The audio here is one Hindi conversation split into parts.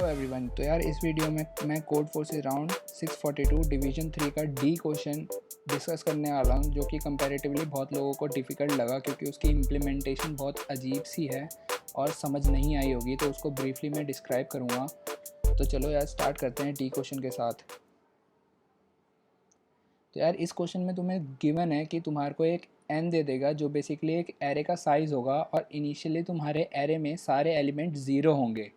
एवरीवन। तो यार इस वीडियो में मैं कोड फोर्सेस राउंड 642 डिवीजन 3 का डी क्वेश्चन डिस्कस करने वाला हूँ, जो कि कंपैरेटिवली बहुत लोगों को डिफ़िकल्ट लगा क्योंकि उसकी इम्प्लीमेंटेशन बहुत अजीब सी है और समझ नहीं आई होगी। तो उसको ब्रीफली मैं डिस्क्राइब करूँगा। तो चलो यार स्टार्ट करते हैं डी क्वेश्चन के साथ। तो यार इस क्वेश्चन में तुम्हें गिवन है कि तुम्हारे को एक एन दे देगा जो बेसिकली एक एरे का साइज़ होगा और इनिशियली तुम्हारे एरे में सारे एलिमेंट ज़ीरो होंगे।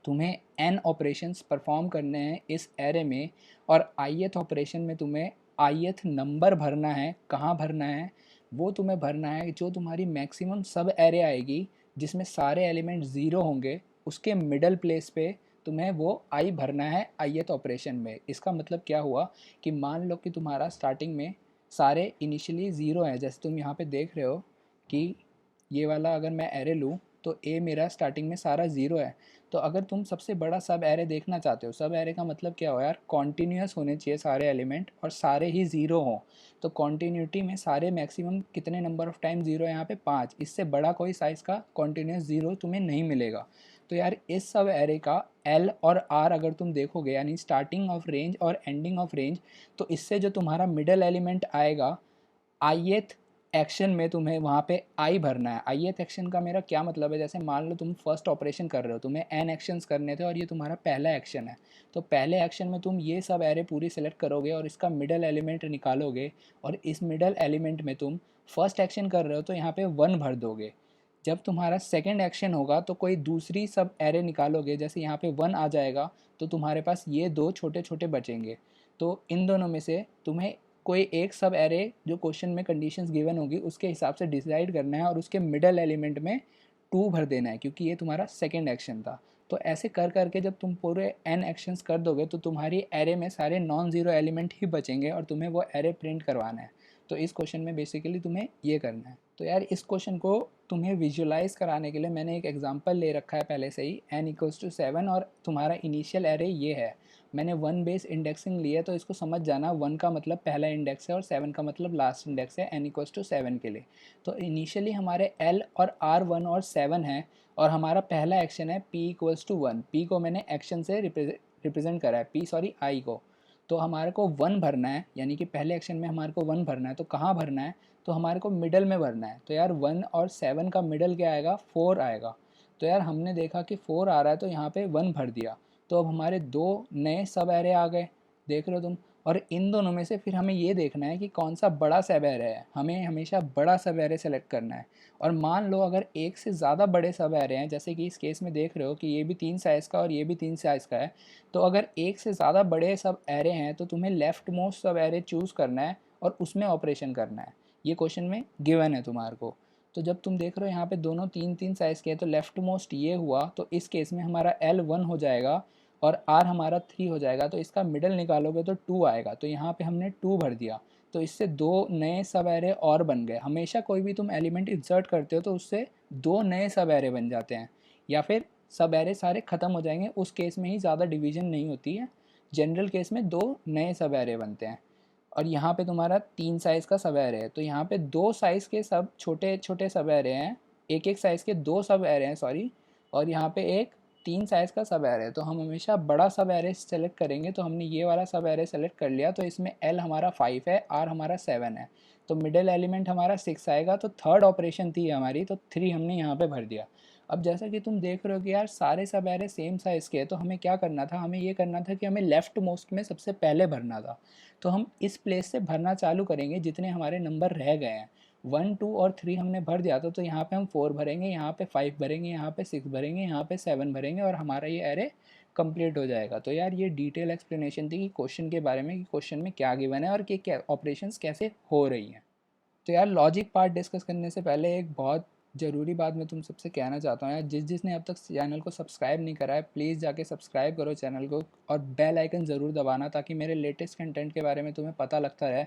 तुम्हें एन ऑपरेशंस परफॉर्म करने हैं इस एरे में और आईएथ ऑपरेशन में तुम्हें आईएथ नंबर भरना है। कहाँ भरना है? वो तुम्हें भरना है जो तुम्हारी मैक्सिमम सब एरे आएगी जिसमें सारे एलिमेंट ज़ीरो होंगे, उसके मिडल प्लेस पे तुम्हें वो आई भरना है आईएथ ऑपरेशन में। इसका मतलब क्या हुआ कि मान लो कि तुम्हारा स्टार्टिंग में सारे इनिशियली ज़ीरो हैं। जैसे तुम यहाँ पे देख रहे हो कि ये वाला अगर मैं एरे लूँ तो ए मेरा स्टार्टिंग में सारा ज़ीरो है। तो अगर तुम सबसे बड़ा सब एरे देखना चाहते हो, सब एरे का मतलब क्या हो यार, कॉन्टीन्यूस होने चाहिए सारे एलिमेंट और सारे ही ज़ीरो हों। तो कॉन्टीन्यूटी में सारे मैक्सिमम कितने नंबर ऑफ टाइम ज़ीरो है यहाँ पे 5। इससे बड़ा कोई साइज़ का कॉन्टीन्यूस ज़ीरो तुम्हें नहीं मिलेगा। तो यार इस सब एरे का एल और आर अगर तुम देखोगे यानी स्टार्टिंग ऑफ रेंज और एंडिंग ऑफ रेंज, तो इससे जो तुम्हारा मिडल एलिमेंट आएगा आईएथ एक्शन में तुम्हें वहाँ पे आई भरना है। आईएथ एक्शन का मेरा क्या मतलब है, जैसे मान लो तुम फर्स्ट ऑपरेशन कर रहे हो, तुम्हें एन एक्शंस करने थे और ये तुम्हारा पहला एक्शन है। तो पहले एक्शन में तुम ये सब एरे पूरी सेलेक्ट करोगे और इसका मिडल एलिमेंट निकालोगे और इस मिडल एलिमेंट में तुम फर्स्ट एक्शन कर रहे हो तो यहाँ पे 1 भर दोगे। जब तुम्हारा सेकेंड एक्शन होगा तो कोई दूसरी सब एरे निकालोगे, जैसे यहाँ पे 1 आ जाएगा तो तुम्हारे पास ये दो छोटे छोटे बचेंगे। तो इन दोनों में से तुम्हें कोई एक सब एरे जो क्वेश्चन में कंडीशंस गिवन होगी उसके हिसाब से डिसाइड करना है और उसके मिडल एलिमेंट में 2 भर देना है क्योंकि ये तुम्हारा सेकेंड एक्शन था। तो ऐसे कर करके जब तुम पूरे एन एक्शंस कर दोगे तो तुम्हारी एरे में सारे नॉन ज़ीरो एलिमेंट ही बचेंगे और तुम्हें वो एरे प्रिंट करवाना है। तो इस क्वेश्चन में बेसिकली तुम्हें ये करना है। तो यार इस क्वेश्चन को तुम्हें विजुलाइज कराने के लिए मैंने एक एग्जांपल ले रखा है पहले से ही, n=7 और तुम्हारा इनिशियल एरे ये है। मैंने 1 बेस इंडेक्सिंग ली है तो इसको समझ जाना, 1 का मतलब पहला इंडेक्स है और 7 का मतलब लास्ट इंडेक्स है n=7 के लिए। तो इनिशियली हमारे l और r 1 और 7 है और हमारा पहला एक्शन है p=1। p को मैंने एक्शन से रिप्रेजेंट करा है, i को। तो हमारे को 1 भरना है, यानी कि पहले एक्शन में हमारे को 1 भरना है। तो कहाँ भरना है? तो हमारे को मिडल में भरना है। तो यार 1 और 7 का मिडल क्या आएगा? 4 आएगा। तो यार हमने देखा कि 4 आ रहा है तो यहाँ पे 1 भर दिया। तो अब हमारे दो नए सब एरे आ गए, देख रहे हो तुम। और इन दोनों में से फिर हमें ये देखना है कि कौन सा बड़ा सब एरे है। हमें हमेशा बड़ा सब एरे सेलेक्ट करना है। और मान लो अगर एक से ज़्यादा बड़े सब एरे हैं, जैसे कि इस केस में देख रहे हो कि ये भी 3 साइज़ का और ये भी 3 साइज़ का है। तो अगर एक से ज़्यादा बड़े सब एरे हैं तो तुम्हें लेफ्ट मोस्ट सब एरे चूज़ करना है और उसमें ऑपरेशन करना है। ये क्वेश्चन में गिवन है तुम्हारे को। तो जब तुम देख रहे हो यहाँ पे दोनों 3-3 साइज़ के हैं तो लेफ्ट मोस्ट ये हुआ, तो इस केस में हमारा एल 1 हो जाएगा और आर हमारा 3 हो जाएगा। तो इसका मिडल निकालोगे तो 2 आएगा। तो यहाँ पे हमने 2 भर दिया। तो इससे दो नए सब एरे और बन गए। हमेशा कोई भी तुम एलिमेंट इंसर्ट करते हो तो उससे दो नए सब एरे बन जाते हैं, या फिर सब एरे सारे ख़त्म हो जाएंगे। उस केस में ही ज़्यादा डिवीजन नहीं होती है। जनरल केस में दो नए सब एरे बनते हैं। और यहाँ पे तुम्हारा 3 साइज़ का सब एरे है तो यहाँ पे 2 साइज़ के सब छोटे छोटे सब एरे हैं, एक एक साइज़ के 2 सब एरे हैं सॉरी। और यहाँ पे एक 3 साइज़ का सब एरे है। तो हम हमेशा बड़ा सब एरे सेलेक्ट करेंगे। तो हमने ये वाला सब एरे सेलेक्ट कर लिया। तो इसमें एल हमारा 5 है, आर हमारा 7 है। तो मिडिल एलिमेंट हमारा 6 आएगा। तो थर्ड ऑपरेशन थी हमारी, तो 3 हमने यहाँ पे भर दिया। अब जैसा कि तुम देख रहे हो कि यार सारे सब एरे सेम साइज़ के हैं, तो हमें क्या करना था, हमें ये करना था कि हमें लेफ़्ट मोस्ट में सबसे पहले भरना था। तो हम इस प्लेस से भरना चालू करेंगे जितने हमारे नंबर रह गए हैं। 1 2 और 3 हमने भर दिया था। तो यहाँ पे हम 4 भरेंगे, यहाँ पे 5 भरेंगे, यहाँ पे 6 भरेंगे, यहाँ पे 7 भरेंगे और हमारा ये एरे कंप्लीट हो जाएगा। तो यार ये डिटेल एक्सप्लेनेशन थी कि क्वेश्चन के बारे में, कि क्वेश्चन में क्या गिवन है और कि क्या ऑपरेशंस कैसे हो रही हैं। तो यार लॉजिक पार्ट डिस्कस करने से पहले एक बहुत ज़रूरी बात मैं तुम सबसे कहना चाहता हूँ यार, जिसने अब तक चैनल को सब्सक्राइब नहीं करा है प्लीज़ जाके सब्सक्राइब करो चैनल को और बेल आइकन ज़रूर दबाना ताकि मेरे लेटेस्ट कंटेंट के बारे में तुम्हें पता लगता रहे।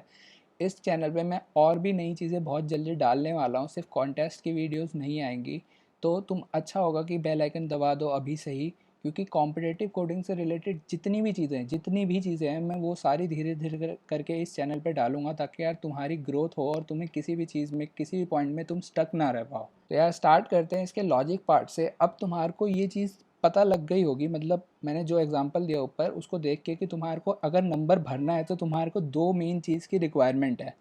इस चैनल पे मैं और भी नई चीज़ें बहुत जल्दी डालने वाला हूँ, सिर्फ कॉन्टेस्ट की वीडियोस नहीं आएंगी। तो तुम अच्छा होगा कि बेल आइकन दबा दो अभी से ही, क्योंकि कॉम्पिटिटिव कोडिंग से रिलेटेड जितनी भी चीज़ें हैं मैं वो सारी धीरे धीरे करके इस चैनल पे डालूंगा ताकि यार तुम्हारी ग्रोथ हो और तुम्हें किसी भी चीज़ में किसी भी पॉइंट में तुम स्टक ना रह पाओ। तो यार स्टार्ट करते हैं इसके लॉजिक पार्ट से। अब तुम्हारे को ये चीज़ पता लग गई होगी, मतलब मैंने जो एग्जांपल दिया ऊपर उसको देख के, कि तुम्हारे को अगर नंबर भरना है तो तुम्हारे को दो मेन चीज़ की रिक्वायरमेंट है।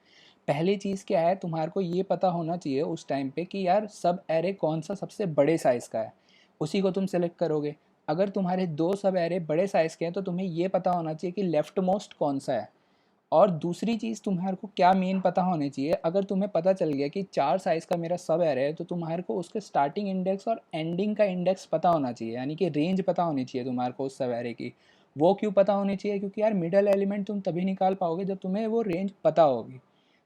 पहली चीज़ क्या है, तुम्हारे को ये पता होना चाहिए उस टाइम पे कि यार सब एरे कौन सा सबसे बड़े साइज़ का है, उसी को तुम सेलेक्ट करोगे। अगर तुम्हारे दो सब एरे बड़े साइज़ के हैं तो तुम्हें ये पता होना चाहिए कि लेफ्ट मोस्ट कौन सा है। और दूसरी चीज़ तुम्हारे को क्या मेन पता होनी चाहिए, अगर तुम्हें पता चल गया कि 4 साइज़ का मेरा सब एरे है तो तुम्हारे को उसके स्टार्टिंग इंडेक्स और एंडिंग का इंडेक्स पता होना चाहिए, यानी कि रेंज पता होनी चाहिए तुम्हारे को उस सब एरे की। वो क्यों पता होनी चाहिए, क्योंकि यार मिडल एलिमेंट तुम तभी निकाल पाओगे जब तुम्हें वो रेंज पता होगी।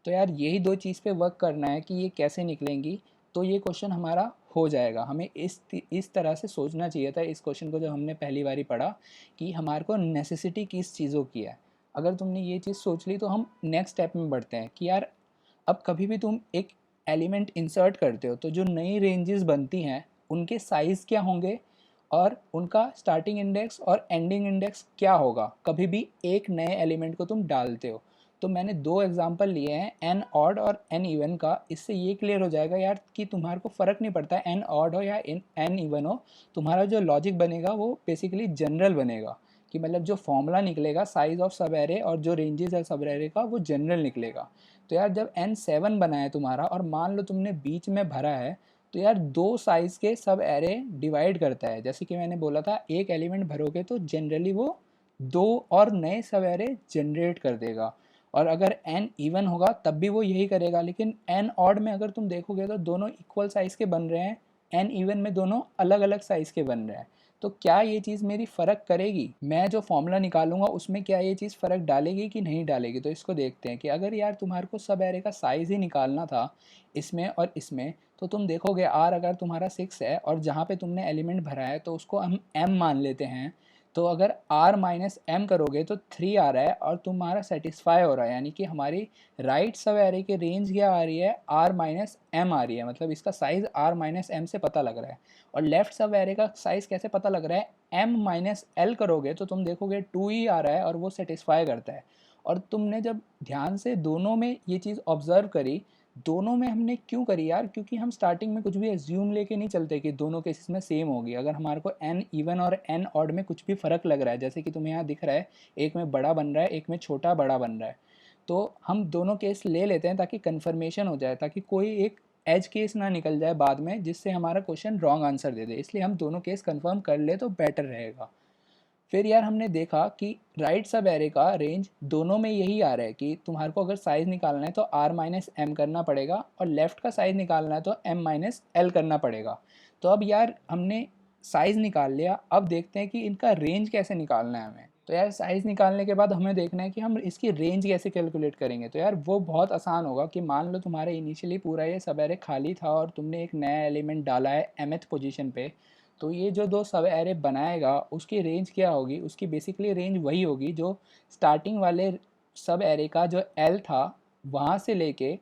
तो यार यही दो चीज़ पे वर्क करना है कि ये कैसे निकलेंगी। तो ये क्वेश्चन हमारा हो जाएगा। हमें इस तरह से सोचना चाहिए था इस क्वेश्चन को जब हमने पहली बारी पढ़ा, कि हमारे को नेसेसिटी किस चीज़ों की है। अगर तुमने ये चीज़ सोच ली तो हम नेक्स्ट स्टेप में बढ़ते हैं कि यार अब कभी भी तुम एक एलिमेंट इंसर्ट करते हो तो जो नई रेंजेस बनती हैं उनके साइज़ क्या होंगे और उनका स्टार्टिंग इंडेक्स और एंडिंग इंडेक्स क्या होगा, कभी भी एक नए एलिमेंट को तुम डालते हो। तो मैंने दो एग्जांपल लिए हैं, एन ऑड और एन इवन का। इससे ये क्लियर हो जाएगा यार कि तुम्हारे को फ़र्क नहीं पड़ता एन ऑड हो या एन इवन हो, तुम्हारा जो लॉजिक बनेगा वो बेसिकली जनरल बनेगा। कि मतलब जो फॉर्मूला निकलेगा साइज ऑफ सब एरे और जो रेंजेस है सब एरे का वो जनरल निकलेगा। तो यार जब n7 बना है तुम्हारा और मान लो तुमने बीच में भरा है, तो यार दो साइज़ के सब एरे डिवाइड करता है। जैसे कि मैंने बोला था एक एलिमेंट भरोगे तो जनरली वो दो और नए सब एरे जनरेट कर देगा। और अगर n इवन होगा तब भी वो यही करेगा, लेकिन n ऑड में अगर तुम देखोगे तो दोनों इक्वल साइज़ के बन रहे हैं, n इवन में दोनों अलग अलग साइज़ के बन रहे हैं। तो क्या ये चीज़ मेरी फ़र्क करेगी, मैं जो फॉर्मूला निकालूंगा उसमें क्या ये चीज़ फ़र्क डालेगी कि नहीं डालेगी। तो इसको देखते हैं कि अगर यार तुम्हारे को सब एरे का साइज़ ही निकालना था इसमें और इसमें, तो तुम देखोगे आर अगर तुम्हारा 6 है और जहाँ पे तुमने एलिमेंट भरा है तो उसको हम एम मान लेते हैं। तो अगर आर माइनस एम करोगे तो 3 आ रहा है और तुम्हारा सेटिस्फाई हो रहा है, यानी कि हमारी राइट सब एरे की रेंज क्या आ रही है, आर माइनस एम आ रही है, मतलब इसका साइज़ आर माइनस एम से पता लग रहा है। और लेफ्ट सब एरे का साइज़ कैसे पता लग रहा है, एम माइनस एल करोगे तो तुम देखोगे 2 ही आ रहा है और वो सेटिस्फाई करता है। और तुमने जब ध्यान से दोनों में ये चीज़ ऑब्जर्व करी, दोनों में हमने क्यों करी यार, क्योंकि हम स्टार्टिंग में कुछ भी एज्यूम लेके नहीं चलते कि दोनों केसेस में सेम होगी। अगर हमारे को एन इवन और एन ऑड में कुछ भी फ़र्क लग रहा है, जैसे कि तुम्हें यहाँ दिख रहा है एक में बड़ा बन रहा है एक में छोटा बड़ा बन रहा है, तो हम दोनों केस ले लेते हैं ताकि कन्फर्मेशन हो जाए, ताकि कोई एक एज केस ना निकल जाए बाद में जिससे हमारा क्वेश्चन रॉन्ग आंसर दे दे। इसलिए हम दोनों केस कंफर्म कर ले तो बेटर रहेगा। फिर यार हमने देखा कि राइट सब एरे का रेंज दोनों में यही आ रहा है कि तुम्हारे को अगर साइज़ निकालना है तो आर माइनस एम करना पड़ेगा और लेफ़्ट का साइज़ निकालना है तो एम माइनस एल करना पड़ेगा। तो अब यार हमने साइज़ निकाल लिया, अब देखते हैं कि इनका रेंज कैसे निकालना है हमें। तो यार साइज़ निकालने के बाद हमें देखना है कि हम इसकी रेंज कैसे कैलकुलेट करेंगे। तो यार वो बहुत आसान होगा कि मान लो तुम्हारे इनिशियली पूरा ये सब एरे खाली था और तुमने एक नया एलिमेंट डाला है mth पोजीशन पे, तो ये जो दो सब एरे बनाएगा उसकी रेंज क्या होगी, उसकी बेसिकली रेंज वही होगी जो स्टार्टिंग वाले सब एरे का जो एल था वहाँ से लेके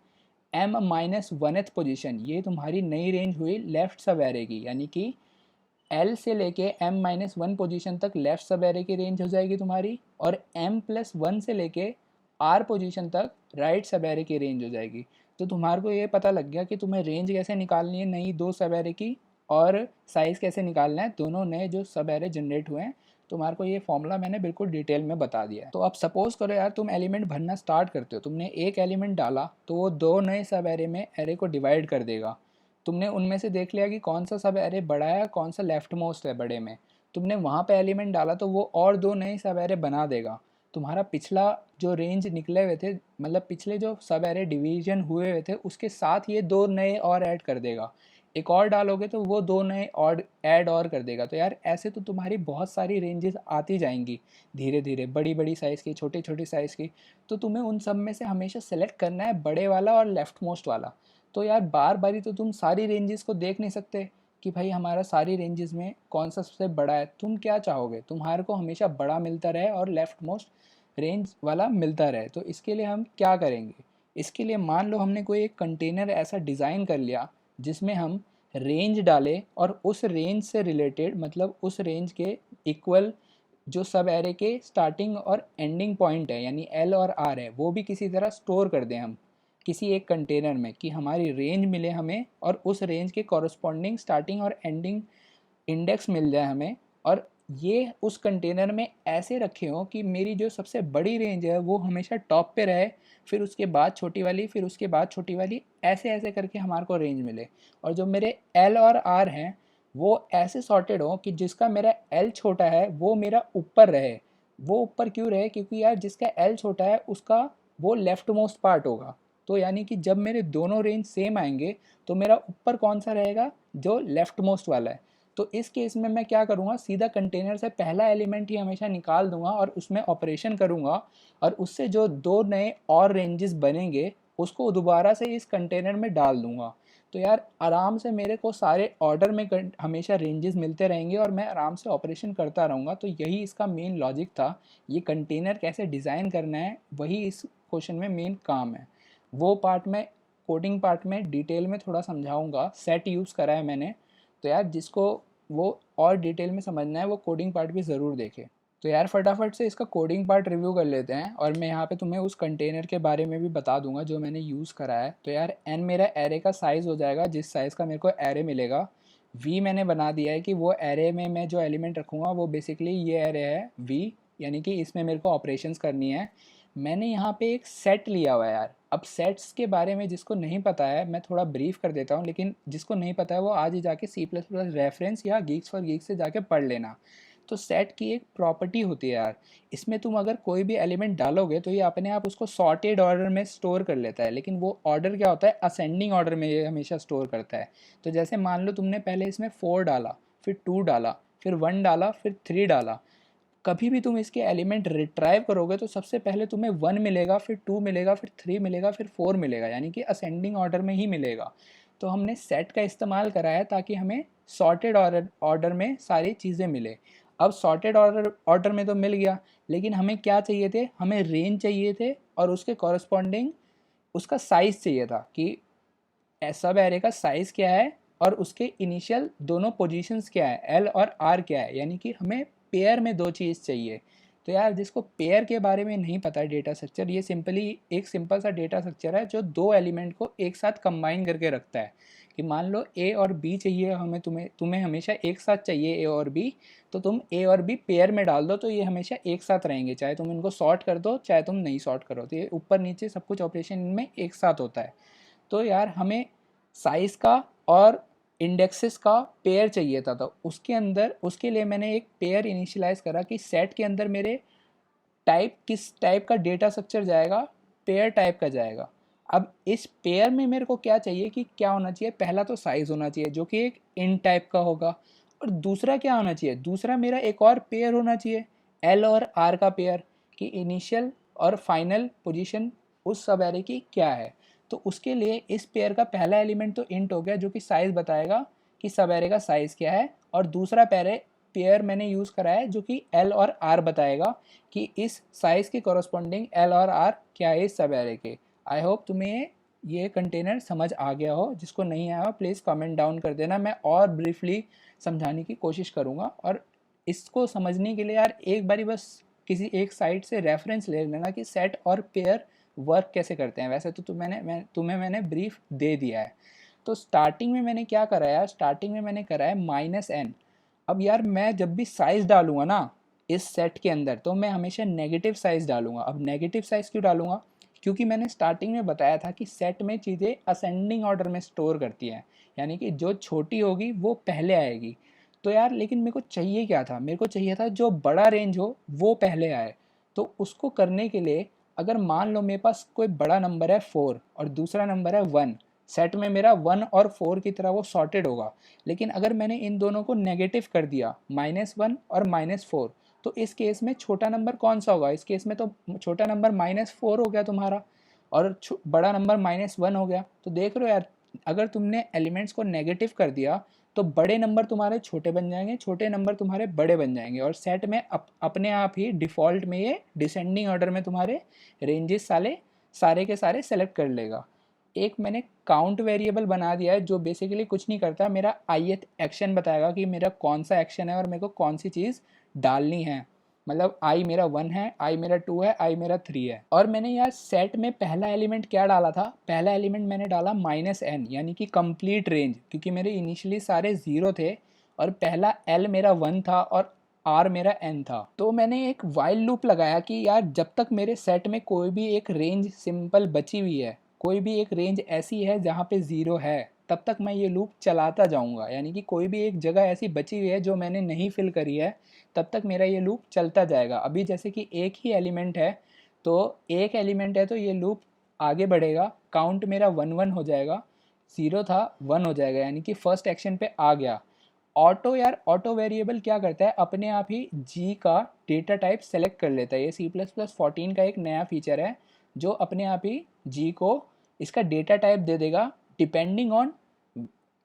एम माइनस वनथ पोजिशन, ये तुम्हारी नई रेंज हुई लेफ़्ट सब एरे की। यानी कि एल से लेके एम माइनस वन पोजिशन तक लेफ्ट सब एरे की रेंज हो जाएगी तुम्हारी, और एम प्लस वन से लेके आर पोजिशन तक राइट सब एरे की रेंज हो जाएगी। तो तुम्हारे को ये पता लग गया कि तुम्हें रेंज कैसे निकालनी है नई दो सब एरे की, और साइज़ कैसे निकालना है दोनों नए जो सब एरे जनरेट हुए हैं। तुम्हारे को ये फॉर्मूला मैंने बिल्कुल डिटेल में बता दिया है। तो अब सपोज करो यार तुम एलिमेंट भरना स्टार्ट करते हो, तुमने एक एलिमेंट डाला तो वो दो नए सब एरे में एरे को डिवाइड कर देगा। तुमने उनमें से देख लिया कि कौन सा सब एरे बड़ा है कौन सा लेफ्ट मोस्ट है बड़े में, तुमने वहाँ पे एलिमेंट डाला तो वो और दो नए सब एरे बना देगा। तुम्हारा पिछला जो रेंज निकले हुए थे, मतलब पिछले जो सब एरे डिवीजन हुए हुए थे उसके साथ ये दो नए और ऐड कर देगा। एक और डालोगे तो वो दो नए और ऐड और कर देगा। तो यार ऐसे तो तुम्हारी बहुत सारी रेंजेस आती जाएंगी धीरे धीरे, बड़ी बड़ी साइज़ की छोटी छोटी साइज़ की। तो तुम्हें उन सब में से हमेशा सेलेक्ट करना है बड़े वाला और लेफ्ट मोस्ट वाला। तो यार बार बारी तो तुम सारी रेंजेस को देख नहीं सकते कि भाई हमारा सारी रेंजेस में कौन सा सबसे बड़ा है। तुम क्या चाहोगे, तुम्हारे को हमेशा बड़ा मिलता रहे और लेफ्ट मोस्ट रेंज वाला मिलता रहे। तो इसके लिए हम क्या करेंगे, इसके लिए मान लो हमने कोई एक कंटेनर ऐसा डिज़ाइन कर लिया जिसमें हम रेंज डालें और उस रेंज से रिलेटेड, मतलब उस रेंज के इक्वल जो सब एरे के स्टार्टिंग और एंडिंग पॉइंट है यानी एल और आर है वो भी किसी तरह स्टोर कर दें हम किसी एक कंटेनर में, कि हमारी रेंज मिले हमें और उस रेंज के कॉरस्पॉन्डिंग स्टार्टिंग और एंडिंग इंडेक्स मिल जाए हमें। और ये उस कंटेनर में ऐसे रखे हों कि मेरी जो सबसे बड़ी रेंज है वो हमेशा टॉप पे रहे, फिर उसके बाद छोटी वाली, फिर उसके बाद छोटी वाली, ऐसे ऐसे करके हमारे को रेंज मिले। और जो मेरे एल और आर हैं वो ऐसे सॉर्टेड हो कि जिसका मेरा एल छोटा है वो मेरा ऊपर रहे। वो ऊपर क्यों रहे? क्योंकि यार जिसका एल छोटा है उसका वो लेफ्ट मोस्ट पार्ट होगा। तो यानी कि जब मेरे दोनों रेंज सेम आएंगे तो मेरा ऊपर कौन सा रहेगा? जो लेफ्ट मोस्ट वाला है। तो इस केस में मैं क्या करूँगा, सीधा कंटेनर से पहला एलिमेंट ही हमेशा निकाल दूंगा और उसमें ऑपरेशन करूँगा, और उससे जो दो नए और रेंजेस बनेंगे उसको दोबारा से इस कंटेनर में डाल दूंगा। तो यार आराम से मेरे को सारे ऑर्डर में हमेशा रेंजेस मिलते रहेंगे और मैं आराम से ऑपरेशन करता रहूँगा। तो यही इसका मेन लॉजिक था। ये कंटेनर कैसे डिज़ाइन करना है वही इस क्वेश्चन में मेन काम है। वो पार्ट में कोडिंग पार्ट में डिटेल में थोड़ा समझाऊंगा। सेट यूज़ करा है मैंने, तो यार जिसको वो और डिटेल में समझना है वो कोडिंग पार्ट भी ज़रूर देखे। तो यार फटाफट से इसका कोडिंग पार्ट रिव्यू कर लेते हैं, और मैं यहाँ पे तुम्हें उस कंटेनर के बारे में भी बता दूंगा जो मैंने यूज़ करा है। तो यार एन मेरा एरे का साइज़ हो जाएगा, जिस साइज़ का मेरे को एरे मिलेगा। वी मैंने बना दिया है कि वो एरे में मैं जो एलिमेंट रखूँगा वो बेसिकली ये एरे है वी, यानी कि इसमें मेरे को ऑपरेशंस करनी है। मैंने यहाँ पे एक सेट लिया हुआ है यार। अब सेट्स के बारे में जिसको नहीं पता है मैं थोड़ा ब्रीफ कर देता हूँ, लेकिन जिसको नहीं पता है वो आज ही जाके सी प्लस प्लस रेफरेंस या गीक्स फॉर गीक्स से जाके पढ़ लेना। तो सेट की एक प्रॉपर्टी होती है यार, इसमें तुम अगर कोई भी एलिमेंट डालोगे तो ये अपने आप उसको सॉर्टेड ऑर्डर में स्टोर कर लेता है, लेकिन वो ऑर्डर क्या होता है? असेंडिंग ऑर्डर में ये हमेशा स्टोर करता है। तो जैसे मान लो तुमने पहले इसमें 4 डाला, फिर 2 डाला, फिर 1 डाला, फिर 3 डाला। कभी भी तुम इसके एलिमेंट रिट्राइव करोगे तो सबसे पहले तुम्हें 1 मिलेगा, फिर 2 मिलेगा, फिर 3 मिलेगा, फिर 4 मिलेगा, यानी कि असेंडिंग ऑर्डर में ही मिलेगा। तो हमने सेट का इस्तेमाल करा है ताकि हमें सॉर्टेड ऑर्डर में सारी चीज़ें मिले। अब सॉर्टेड ऑर्डर में तो मिल गया, लेकिन हमें क्या चाहिए थे? हमें रेंज चाहिए थे और उसके कॉरस्पॉन्डिंग उसका साइज़ चाहिए था कि सब एरे का साइज़ क्या है और उसके इनिशियल दोनों पोजीशंस क्या है, एल और आर क्या है, यानी कि हमें पेयर में दो चीज़ चाहिए। तो यार जिसको पेयर के बारे में नहीं पता है डेटा स्ट्रक्चर, ये सिंपली एक सिंपल सा डेटा स्ट्रक्चर है जो दो एलिमेंट को एक साथ कंबाइन करके रखता है। कि मान लो ए और बी चाहिए हमें, तुम्हें तुम्हें हमेशा एक साथ चाहिए ए और बी, तो तुम ए और बी पेयर में डाल दो तो ये हमेशा एक साथ रहेंगे, चाहे तुम इनको सॉर्ट कर दो चाहे तुम नहीं सॉर्ट करो, तो ये ऊपर नीचे सब कुछ ऑपरेशन इनमें एक साथ होता है। तो यार हमें साइज़ का और इंडेक्सेस का पेयर चाहिए था, तो उसके अंदर उसके लिए मैंने एक पेयर इनिशियलाइज करा कि सेट के अंदर मेरे टाइप किस टाइप का डेटा स्ट्रक्चर जाएगा, पेयर टाइप का जाएगा। अब इस पेयर में मेरे को क्या चाहिए कि क्या होना चाहिए? पहला तो साइज़ होना चाहिए जो कि एक इन टाइप का होगा, और दूसरा क्या होना चाहिए? दूसरा मेरा एक और पेयर होना चाहिए, एल और आर का पेयर, कि इनिशियल और फाइनल पोजीशन उस सब एरे की क्या है। तो उसके लिए इस पेयर का पहला एलिमेंट तो इंट हो गया जो कि साइज़ बताएगा कि सब एरे का साइज़ क्या है, और दूसरा पेयर मैंने यूज़ करा है जो कि एल और आर बताएगा कि इस साइज़ के कॉरस्पॉन्डिंग एल और आर क्या है इस सब एरे के। आई होप तुम्हें ये कंटेनर समझ आ गया हो। जिसको नहीं आया हो प्लीज़ कमेंट डाउन कर देना, मैं और ब्रीफली समझाने की कोशिश करूँगा। और इसको समझने के लिए यार एक बारी बस किसी एक साइट से रेफरेंस ले लेना कि सेट और पेयर वर्क कैसे करते हैं। वैसे तो तुम्हें मैंने ब्रीफ दे दिया है। तो स्टार्टिंग में मैंने क्या करा है? स्टार्टिंग में मैंने करा है -n। अब यार मैं जब भी साइज़ डालूंगा ना इस सेट के अंदर तो मैं हमेशा नेगेटिव साइज़ डालूंगा। अब नेगेटिव साइज़ क्यों डालूंगा? क्योंकि मैंने स्टार्टिंग में बताया था कि सेट में चीज़ें असेंडिंग ऑर्डर में स्टोर करती हैं, यानी कि जो छोटी होगी वो पहले आएगी। तो यार लेकिन मेरे को चाहिए क्या था? मेरे को चाहिए था जो बड़ा रेंज हो वो पहले आए। तो उसको करने के लिए अगर मान लो मेरे पास कोई बड़ा नंबर है 4 और दूसरा नंबर है 1, सेट में मेरा 1 और 4 की तरह वो सॉर्टेड होगा। लेकिन अगर मैंने इन दोनों को नेगेटिव कर दिया, -1 और -4, तो इस केस में छोटा नंबर कौन सा होगा? इस केस में तो छोटा नंबर -4 हो गया तुम्हारा, और बड़ा नंबर -1 हो गया। तो देख रहे हो यार, अगर तुमने एलिमेंट्स को नेगेटिव कर दिया तो बड़े नंबर तुम्हारे छोटे बन जाएंगे, छोटे नंबर तुम्हारे बड़े बन जाएंगे, और सेट में अपने आप ही डिफ़ॉल्ट में ये डिसेंडिंग ऑर्डर में तुम्हारे रेंजेस सारे के सारे सेलेक्ट कर लेगा। एक मैंने काउंट वेरिएबल बना दिया है जो बेसिकली कुछ नहीं करता, मेरा ith एक्शन बताएगा कि मेरा कौन सा एक्शन है और मेरे को कौन सी चीज़ डालनी है। मतलब आई मेरा 1 है, आई मेरा 2 है, आई मेरा 3 है। और मैंने यार सेट में पहला एलिमेंट क्या डाला था? पहला एलिमेंट मैंने डाला -n, यानी कि कंप्लीट रेंज, क्योंकि मेरे इनिशियली सारे ज़ीरो थे और पहला एल मेरा 1 था और आर मेरा एन था। तो मैंने एक वाइल लूप लगाया कि यार जब तक मेरे सेट में कोई भी एक रेंज सिंपल बची हुई है, कोई भी एक रेंज ऐसी है जहाँ पे ज़ीरो है, तब तक मैं ये लूप चलाता जाऊँगा। यानी कि कोई भी एक जगह ऐसी बची हुई है जो मैंने नहीं फिल करी है, तब तक मेरा ये लूप चलता जाएगा। अभी जैसे कि एक ही एलिमेंट है, तो एक एलिमेंट है तो ये लूप आगे बढ़ेगा, काउंट मेरा 1 1 हो जाएगा, 0 था 1 हो जाएगा, यानी कि फर्स्ट एक्शन पे आ गया। ऑटो यार, ऑटो वेरिएबल क्या करता है, अपने आप ही जी का डेटा टाइप सेलेक्ट कर लेता है। ये C++14 का एक नया फीचर है जो अपने आप ही जी को इसका डेटा टाइप दे देगा डिपेंडिंग ऑन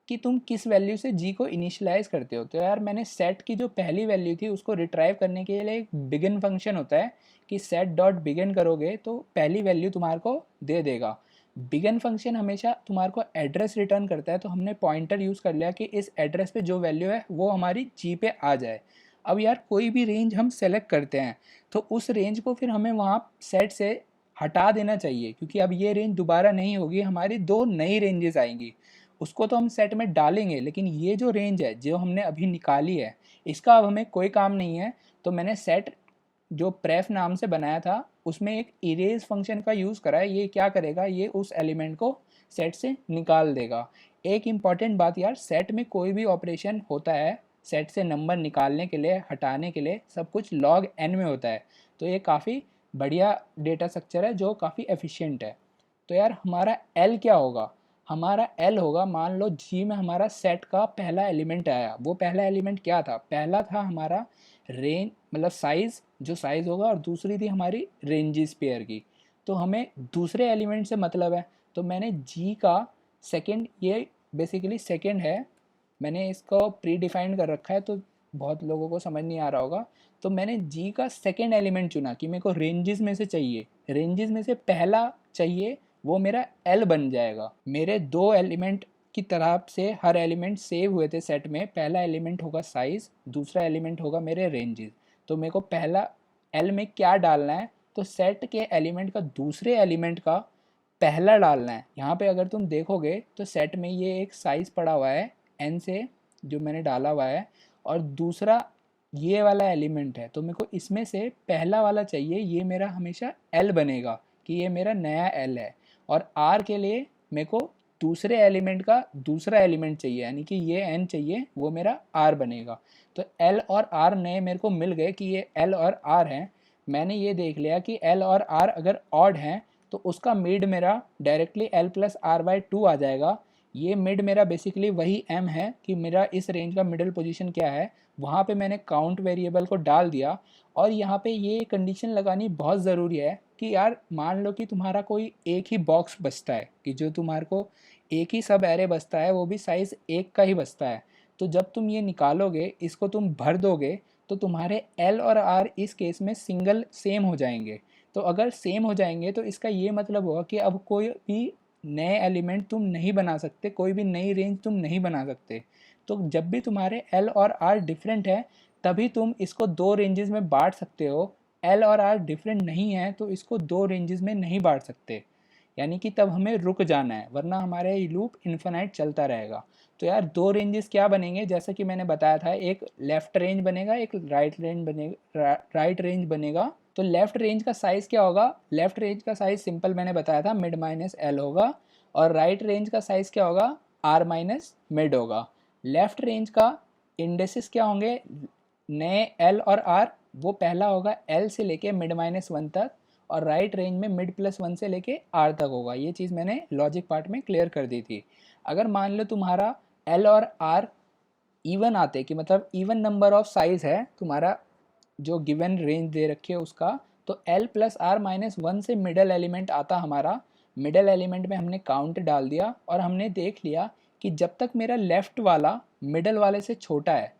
कि तुम किस वैल्यू से जी को इनिशियलाइज करते हो। तो यार मैंने सेट की जो पहली वैल्यू थी उसको रिट्राइव करने के लिए एक बिगिन फंक्शन होता है कि सेट डॉट बिगिन करोगे तो पहली वैल्यू तुम्हारे को दे देगा। बिगिन फंक्शन हमेशा तुम्हारे को एड्रेस रिटर्न करता है, तो हमने पॉइंटर यूज़ कर लिया कि इस एड्रेस पे जो वैल्यू है वो हमारी जी पे आ जाए। अब यार कोई भी रेंज हम सेलेक्ट करते हैं तो उस रेंज को फिर हमें वहाँ सेट से हटा देना चाहिए, क्योंकि अब ये रेंज दोबारा नहीं होगी, हमारी दो नई रेंजेस आएंगी। उसको तो हम सेट में डालेंगे, लेकिन ये जो रेंज है जो हमने अभी निकाली है इसका अब हमें कोई काम नहीं है। तो मैंने सेट जो प्रेफ नाम से बनाया था उसमें एक इरेज फंक्शन का यूज़ करा है। ये क्या करेगा, ये उस एलिमेंट को सेट से निकाल देगा। एक इम्पॉर्टेंट बात यार, सेट में कोई भी ऑपरेशन होता है सेट से नंबर निकालने के लिए, हटाने के लिए, सब कुछ log n में होता है। तो ये काफ़ी बढ़िया डेटा स्ट्रक्चर है जो काफ़ी एफिशिएंट है। तो यार हमारा L क्या होगा, हमारा L होगा, मान लो जी में हमारा सेट का पहला एलिमेंट आया। वो पहला एलिमेंट क्या था, पहला था हमारा रेंज मतलब साइज़, जो साइज़ होगा, और दूसरी थी हमारी रेंजेस पेयर की। तो हमें दूसरे एलिमेंट से मतलब है, तो मैंने जी का सेकंड, ये बेसिकली सेकंड है, मैंने इसको प्री डिफाइंड कर रखा है तो बहुत लोगों को समझ नहीं आ रहा होगा। तो मैंने जी का सेकंड एलिमेंट चुना कि मेरे को रेंजेस में से चाहिए, रेंजेस में से पहला चाहिए, वो मेरा एल बन जाएगा। मेरे दो एलिमेंट की तरफ से हर एलिमेंट सेव हुए थे सेट में, पहला एलिमेंट होगा साइज़, दूसरा एलिमेंट होगा मेरे रेंजेस। तो मेरे को पहला एल में क्या डालना है, तो सेट के एलिमेंट का दूसरे एलिमेंट का पहला डालना है। यहाँ पे अगर तुम देखोगे तो सेट में ये एक साइज़ पड़ा हुआ है एन से जो मैंने डाला हुआ है, और दूसरा ये वाला एलिमेंट है, तो मेरे को इसमें से पहला वाला चाहिए, ये मेरा हमेशा एल बनेगा कि ये मेरा नया एल है। और आर के लिए मेरे को दूसरे एलिमेंट का दूसरा एलिमेंट चाहिए, यानी कि ये एन चाहिए, वो मेरा आर बनेगा। तो एल और आर नए मेरे को मिल गए कि ये एल और आर हैं। मैंने ये देख लिया कि एल और आर अगर ऑड हैं तो उसका मिड मेरा directly L plus R by two आ जाएगा। ये मिड मेरा बेसिकली वही एम है कि मेरा इस रेंज का मिडल पोजीशन क्या है, वहाँ पे मैंने काउंट वेरिएबल को डाल दिया। और यहाँ पे ये कंडीशन लगानी बहुत ज़रूरी है कि यार मान लो कि तुम्हारा कोई एक ही बॉक्स बचता है, कि जो तुम्हारे को एक ही सब एरे बचता है, वो भी साइज़ एक का ही बचता है। तो जब तुम ये निकालोगे, इसको तुम भर दोगे, तो तुम्हारे एल और आर इस केस में सिंगल सेम हो जाएंगे। तो अगर सेम हो जाएंगे तो इसका ये मतलब होगा कि अब कोई भी नए एलिमेंट तुम नहीं बना सकते, कोई भी नई रेंज तुम नहीं बना सकते। तो जब भी तुम्हारे एल और आर डिफरेंट है तभी तुम इसको दो रेंजेस में बांट सकते हो। एल और आर डिफरेंट नहीं है तो इसको दो रेंजेस में नहीं बांट सकते, यानी कि तब हमें रुक जाना है, वरना हमारा ये लूप इन्फिनाइट चलता रहेगा। तो यार दो रेंजेस क्या बनेंगे, जैसा कि मैंने बताया था, एक लेफ्ट रेंज बनेगा, एक राइट रेंज बनेगा, राइट रेंज बनेगा। तो लेफ्ट रेंज का साइज़ क्या होगा, लेफ्ट रेंज का साइज़ सिंपल मैंने बताया था, मिड माइनस एल होगा। और राइट रेंज का साइज़ क्या होगा, आर माइनस मिड होगा। लेफ्ट रेंज का इंडेसिस क्या होंगे, नए एल और आर, वो पहला होगा एल से लेके मिड माइनस वन तक, और राइट रेंज में मिड प्लस वन से लेके आर तक होगा। ये चीज़ मैंने लॉजिक पार्ट में क्लियर कर दी थी। अगर मान लो तुम्हारा एल और आर इवन आते, कि मतलब इवन नंबर ऑफ साइज़ है तुम्हारा जो गिवन रेंज दे रखी है उसका, तो L plus R minus one से मिडल एलिमेंट आता हमारा। मिडल एलिमेंट में हमने काउंट डाल दिया और हमने देख लिया कि जब तक मेरा लेफ्ट वाला मिडल वाले से छोटा है,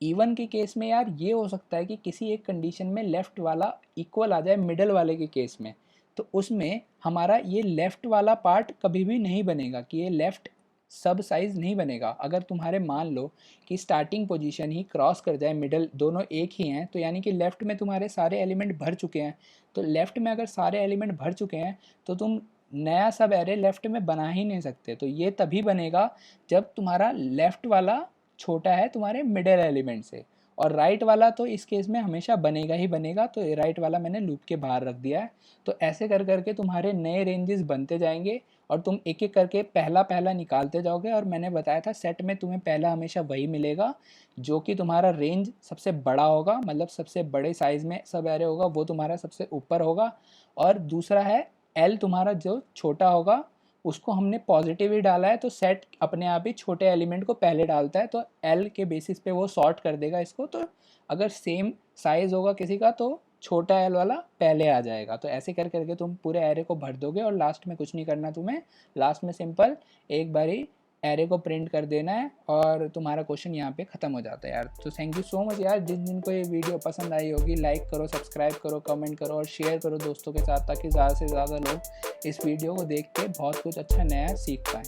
इवन के केस में यार ये हो सकता है कि किसी एक कंडीशन में लेफ़्ट वाला इक्वल आ जाए मिडल वाले के केस में, तो उसमें हमारा ये लेफ़्ट वाला पार्ट कभी भी नहीं बनेगा, कि ये लेफ़्ट सब साइज़ नहीं बनेगा। अगर तुम्हारे मान लो कि स्टार्टिंग पोजीशन ही क्रॉस कर जाए, मिडल दोनों एक ही हैं, तो यानी कि लेफ़्ट में तुम्हारे सारे एलिमेंट भर चुके हैं। तो लेफ़्ट में अगर सारे एलिमेंट भर चुके हैं तो तुम नया सब एरे लेफ़्ट में बना ही नहीं सकते। तो ये तभी बनेगा जब तुम्हारा लेफ़्ट वाला छोटा है तुम्हारे मिडल एलिमेंट से। और राइट वाला तो इस केस में हमेशा बनेगा ही बनेगा, तो राइट वाला मैंने लूप के बाहर रख दिया है। तो ऐसे कर करके तुम्हारे नए रेंजेस बनते जाएंगे और तुम एक एक करके पहला पहला निकालते जाओगे। और मैंने बताया था सेट में तुम्हें पहला हमेशा वही मिलेगा जो कि तुम्हारा रेंज सबसे बड़ा होगा, मतलब सबसे बड़े साइज़ में सब एरे होगा वो तुम्हारा सबसे ऊपर होगा। और दूसरा है एल तुम्हारा जो छोटा होगा उसको हमने पॉजिटिव ही डाला है, तो सेट अपने आप ही छोटे एलिमेंट को पहले डालता है, तो एल के बेसिस पे वो सॉर्ट कर देगा इसको। तो अगर सेम साइज़ होगा किसी का तो छोटा एल वाला पहले आ जाएगा। तो ऐसे कर करके तुम पूरे एरे को भर दोगे और लास्ट में कुछ नहीं करना तुम्हें, लास्ट में सिंपल एक बारी एरे को प्रिंट कर देना है और तुम्हारा क्वेश्चन यहाँ पे ख़त्म हो जाता है यार। तो थैंक यू सो मच यार, जिन जिनको ये वीडियो पसंद आई होगी लाइक करो, सब्सक्राइब करो, कमेंट करो और शेयर करो दोस्तों के साथ, ताकि ज़्यादा से ज़्यादा लोग इस वीडियो को देख के बहुत कुछ अच्छा नया सीख पाएँ।